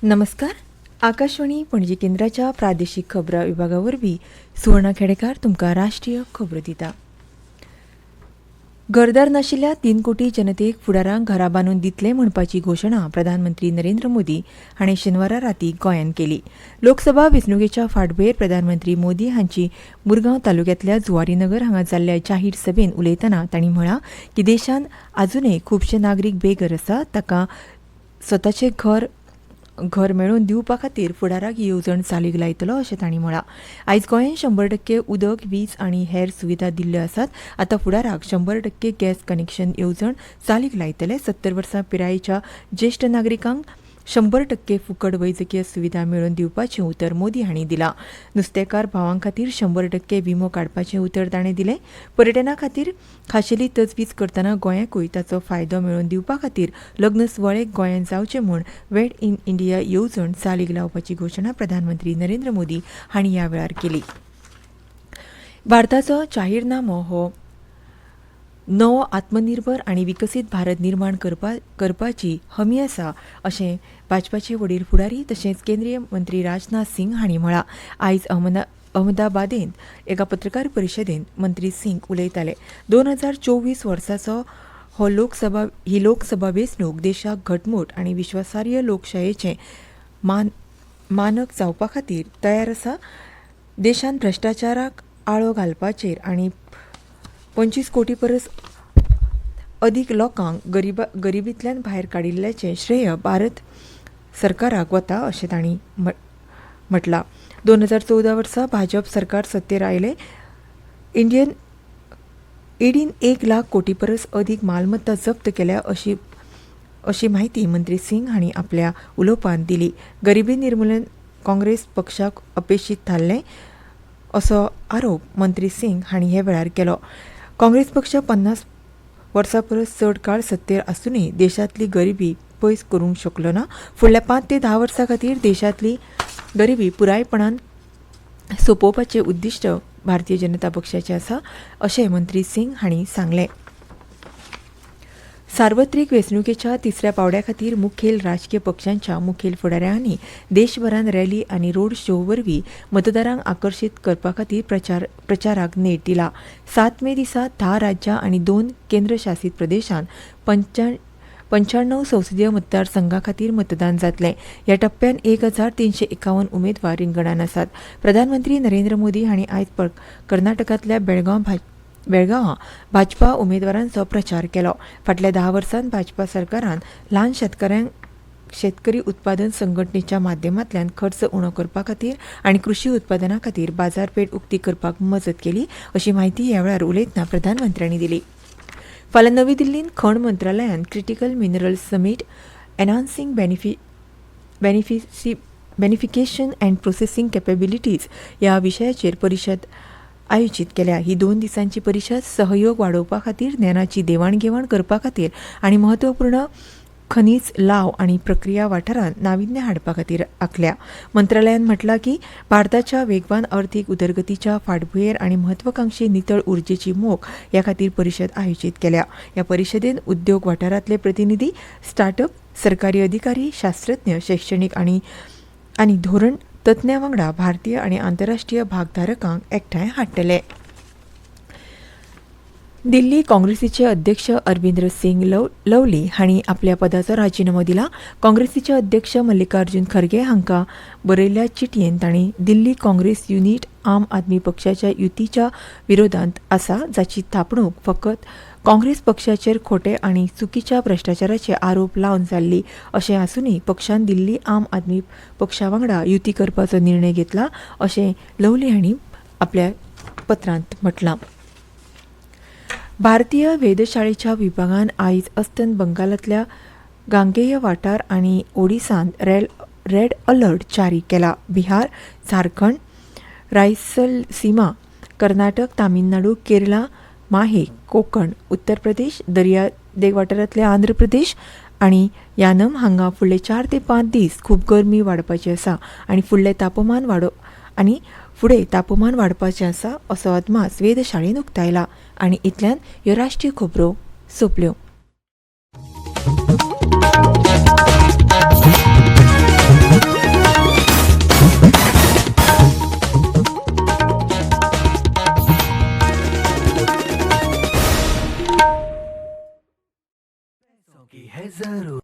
नमस्कार. आकाशवाणी पणजी केंद्राच्या प्रादेशीक खबरां विभागा वरवीं सुवर्णा खेडेकार तुमकां राष्ट्रीय खबरो दिता. घरदार नाशिल्ल्या 3 कोटी जनतेक फुडाराक घरां बांदून दितले म्हणपाची घोशणा प्रधानमंत्री नरेंद्र मोदी हाणें शेनवारा रातीं गोंयांत केली. लोकसभा वेंचणुकेच्या फाटभुंयेर प्रधानमंत्री मोदी हांची मुरगांव तालुक्यांतल्या जुवारीनगर हांगा जाल्ल्या जाहीर सभेत उलयतना तांणी म्हळां की देशांत अजूनय खुबशे नागरीक बेघर आसात. ताका स्वताचें घर मेळोवन दिवपा खातीर फुडाराक ही येवजण चालीक लायतलो अशें तांणी म्हळां. आयज गोंयांत 100% उदक, वीज आनी हेर सुविधा दिल्ल्यो आसात. आतां फुडाराक 100% गॅस कनेक्शन येवजण चालीक लायतले. 70 वर्सां पिरायेच्या ज्येश्ठ नागरिकांक 100% फुकट वैजकीय सुविधा मेळोवन दिवपाचें उतर मोदी हांणी दिलां. नुस्तेकार भावां खातीर 100% विमो काडपाचें उतर ताणें दिलें. पर्यटना खातीर खाशेली तजवीज करतना गोंयाकूय ताचो फायदो मेळोवन दिवपा खातीर लग्न सुवाळे गोंयांत जावचे म्हूण वेड इन इंडिया येवजण चालीक लावपाची घोशणा प्रधानमंत्री नरेंद्र मोदी हांणी ह्या वेळार केली. भारताचो जाहीरनामो हो नवो आत्मनिर्भर आनी विकसीत भारत निर्माण करपाची हमी आसा अशें भाजपाचे वडील फुडारी तशेंच केंद्रीय मंत्री राजनाथ सिंग हांणी म्हळां. आयज अहमदाबादेंत एका पत्रकार परिशदेंत मंत्री सिंग उलयताले. 2024 वर्साचो ही लोकसभा वेंचणूक देशाक घटमूट आनी विश्वासार्ह लोकशायेचें मानक जावपा खातीर तयार आसा. देशांत भ्रश्टाचाराक आळो घालपाचेर आनी 25 कोटी परस अदीक लोकांक गरिबींतल्यान भायर काडिल्ल्याचें श्रेय भारत सरकाराक वता अशें तांणी म्हटलां. 2014 वर्सा भाजप सरकार सत्तेर आयले. ईडीन 1 लाख कोटी परस अदीक मालमत्ता जप्त केल्या अशी म्हायती मंत्री सिंग हांणी आपल्या उलोवपांत दिली. गरिबी निर्मुलन काँग्रेस पक्षाक अपेशीत थारलें असो आरोप मंत्री सिंग हांणी हे वेळार केलो. काँग्रेस पक्ष 50 वर्सां परस चड काळ सत्तेर आसूनय देशांतली गरिबी पयस करूंक शकलो ना. फुडल्या 5 ते 10 वर्सां खातीर देशांतली गरिबी पुरायपणान सोंपोवपाचें उद्दिश्ट भारतीय जनता पक्षाचें आसा अशें मंत्री सिंग हांणी सांगलें. सार्वत्रीक वेंचणुकेच्या तिसऱ्या पावड्या खातीर मुखेल राजकीय पक्षांच्या मुखेल फुडाऱ्यांनी देशभरांत रॅली आनी रोड शो वरवीं मतदारांक आकर्शीत करपा खातीर प्रचाराक नेट दिला. 7 मे दिसा 10 राज्यां आनी 2 केंद्रशासीत प्रदेशांत 95 संसदीय मतदारसंघां खातीर मतदान जातलें. ह्या टप्प्यान 1351 उमेदवार रिंगणान आसात. प्रधानमंत्री नरेंद्र मोदी हांणी आयज कर्नाटकांतल्या बेळगांवां भाजपा उमेदवारांचो प्रचार केलो. फाटल्या 10 वर्सांत भाजपा सरकारान ल्हान शेतकरी उत्पादन संघटनेच्या माध्यमांतल्यान खर्च उणो करपा खातीर आनी कृशी उत्पादनां खातीर बाजारपेठ उक्ती करपाक मजत केली अशी म्हायती ह्या वेळार उलयतना प्रधानमंत्र्यांनी दिली. फाल्यां नवी दिल्लींत खण मंत्रालयान critical minerals summit enhancing beneficiation and processing capabilities ह्या विशयाचेर परिशद आयोजीत केल्या. ही 2 दिसांची परिशद सहयोग वाडोवपा खातीर, ज्ञानाची देवाणघेवाण करपा खातीर आनी म्हत्वपूर्ण खनिज लाव आनी प्रक्रिया वाठारांत नाविन्य हाडपा खातीर आंखल्या. मंत्रालयान म्हटलां की भारताच्या वेगवान अर्थीक उदरगतीच्या फाटभुंयेर आनी म्हत्वाकांक्षी नितळ उर्जेची मोख ह्या खातीर परिशद आयोजीत केल्या. ह्या परिशदेंत उद्योग वाठारांतले प्रतिनिधी, स्टार्टअप, सरकारी अधिकारी, शास्त्रज्ञ, शैक्षणीक आनी धोरण तज्ञां वांगडा भारतीय आनी आंतरराष्ट्रीय भागधारकांक एकठांय हाडटले. दिल्ली काँग्रेसीचे अध्यक्ष अरविंद सिंग लवली हांणी आपल्या पदाचो राजिनामो दिला. काँग्रेसीचे अध्यक्ष मल्लिकार्जुन खरगे हांकां बरयल्ल्या चिटयेंत तांणी दिल्ली काँग्रेस युनिट आम आदमी पक्षाच्या युतीच्या विरोधांत आसा, जाची थापणूक फकत काँग्रेस पक्षाचेर खोटे आनी चुकीच्या भ्रश्टाचाराचे आरोप लावन जाल्ली अशें आसूनय पक्षान दिल्ली आम आदमी पक्षा वांगडा युती करपाचो निर्णय घेतला अशें लवली हांणी आपल्या पत्रांत म्हटलां. भारतीय वेधशाळेच्या विभागान आयज अस्तंत बंगालांतल्या गांगेय वाठार आनी ओडिसांत रेड अलर्ट जारी केला. बिहार, झारखंड, रायलसीमा, कर्नाटक, तामिळनाडू, केरळा, माहे, कोकण, उत्तर प्रदेश, दर्या देग वाठारांतले आंध्र प्रदेश आनी यानम हांगा फुडले 4 ते 5 दीस खूब गरमी वाडपाची आसा आनी फुडें तापमान वाडपाचें आसा असो अदमास वेधशाळेन उक्तायला. आनी इतल्यान ह्यो राष्ट्रीय खबरो सोंपल्यो. जरूर